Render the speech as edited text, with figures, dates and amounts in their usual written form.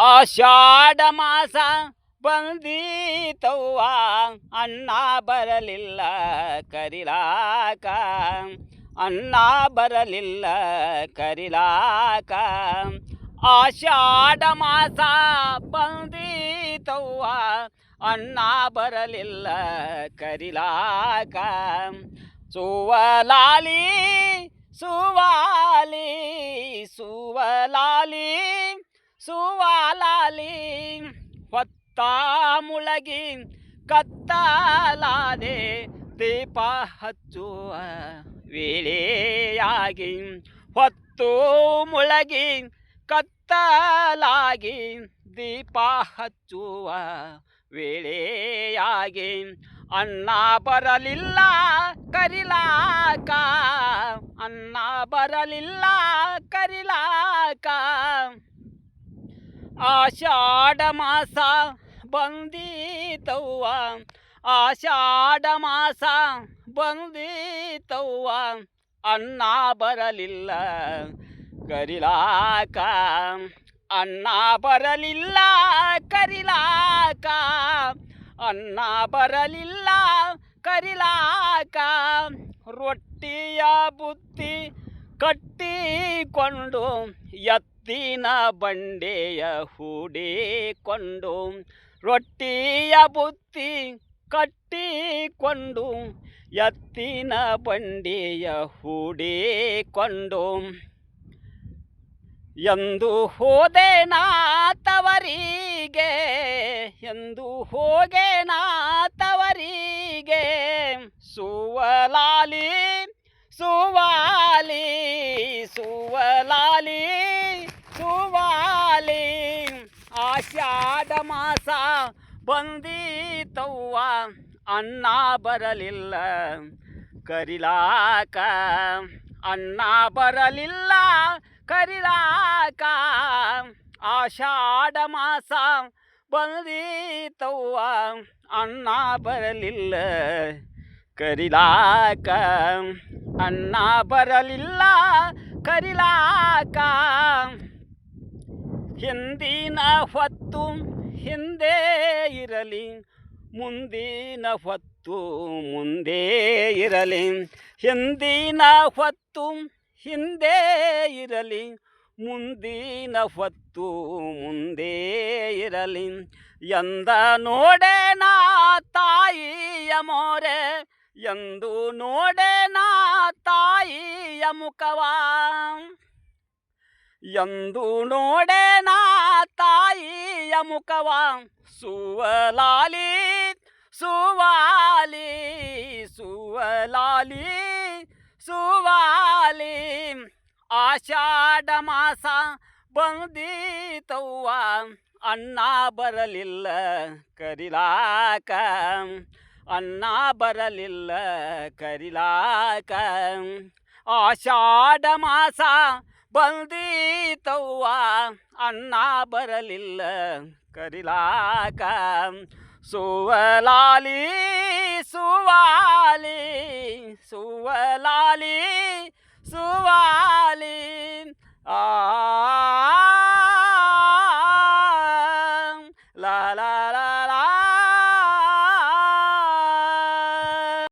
ಆಷಾಢ ಮಾಸ ಬಂದೀತವ್ವ ಅಣ್ಣ ಬರಲಿಲ್ಲ ಕರಿಲಾಕ, ಅಣ್ಣ ಬರಲಿಲ್ಲ ಕರಿಲಾಕ. ಆಷಾಢ ಮಾಸ ಬಂದೀತವ್ವ ಅಣ್ಣ ಬರಲಿಲ್ಲ ಕರಿಲಾಕ. ಸುವಲಾಲಿ ಸುವಾಲಿ ಸುವಲಾಲಿ ಸುವಾಲಾಲಿ ಹೊತ್ತ ಮುಳಗಿ ಕತ್ತಲಾದೆ ದೀಪ ಹಚ್ಚುವ ವೇಳೆಯಾಗಿ, ಹೊತ್ತು ಮುಳಗಿ ಕತ್ತಲಾಗಿ ದೀಪ ಹಚ್ಚುವ ವೇಳೆಯಾಗಿ ಅಣ್ಣ ಬರಲಿಲ್ಲ ಕರಿಲಾಕ, ಅಣ್ಣ ಬರಲಿಲ್ಲ ಕರಿಲಾಕ. ಆಷಾಢ ಮಾಸ ಬಂದೀತವ್ವ, ಆಷಾಢ ಮಾಸ ಬಂದೀತವ್ವ ಅಣ್ಣ ಬರಲಿಲ್ಲ ಕರಿಲಾಕ, ಅಣ್ಣ ಬರಲಿಲ್ಲ ಕರಿಲಾಕ, ಅಣ್ಣ ಬರಲಿಲ್ಲ ಕರಿಲಾಕ. ರೊಟ್ಟಿಯ ಬುತ್ತಿ ಕಟ್ಟಿಕೊಂಡು ಎತ್ತಿನ ಬಂಡೆಯ ಹೂಡಿಕೊಂಡು, ರೊಟ್ಟಿಯ ಬುತ್ತಿ ಕಟ್ಟಿಕೊಂಡು ಎತ್ತಿನ ಬಂಡೆಯ ಹೂಡಿಕೊಂಡು, ಎಂದು ಹೋದೆ ನಾ ತವರಿಗೆ, ಎಂದು ಹೋಗೆ ನಾ ತವರಿಗೆ. ಸುವಲಾಲಿ ಸುವಾಲಿ ಸುವಲಾಲಿ ಸುವಾಲಿ ಆಷಾಢ ಮಾಸ ಬಂದೀತವ್ವ ಅಣ್ಣ ಬರಲಿಲ್ಲ ಕರಿಲಾಕ, ಅಣ್ಣ ಬರಲಿಲ್ಲ ಕರಿಲಾಕ. ಆಷಾಢ ಮಾಸ ಬಂದೀತವ್ವ ಅಣ್ಣ ಬರಲಿಲ್ಲ ಕರಿಲಾಕ, ಅಣ್ಣ ಬರಲಿಲ್ಲ ಕರಿಲಾಕ. ಹಿಂದಿನ ಹೊತ್ತು ಹಿಂದೆ ಇರಲಿ, ಮುಂದಿನ ಹೊತ್ತು ಮುಂದೆ ಇರಲಿ, ಹಿಂದಿನ ಹೊತ್ತು ಹಿಂದೆ ಇರಲಿ, ಮುಂದಿನ ಹೊತ್ತು ಮುಂದೆ ಇರಲಿ. ಎಂದ ನೋಡೆನ ತಾಯಿಯ ಮೋರೆ, ಎಂದು ನೋಡೆನ ತಾಯಿಯ ಮುಖವ, ಎಂದು ನೋಡೆನ ತಾಯಿಯ ಮುಖವ. ಸುವಲಾಲಿ ಸುವಾಲಿ ಸುವಲಾಲಿ ಸುವಾಲಿ ಆಷಾಢ ಮಾಸ ಬಂದೀತವ್ವ ಅಣ್ಣ ಬರಲಿಲ್ಲ ಕರಿಲಾಕ, ಅಣ್ಣ ಬರಲಿಲ್ಲ ಕರಿಲಾಕ. ಆಷಾಢ ಮಾಸ ಬಂದೀತವ್ವ ಅಣ್ಣ ಬರಲಿಲ್ಲ ಕರಿಲಾಕ. ಸುವಲಾಲಿ ಸುವಾಲಿ ಸುವಲಾಲಿ ಸುವಾಲಿ ಆ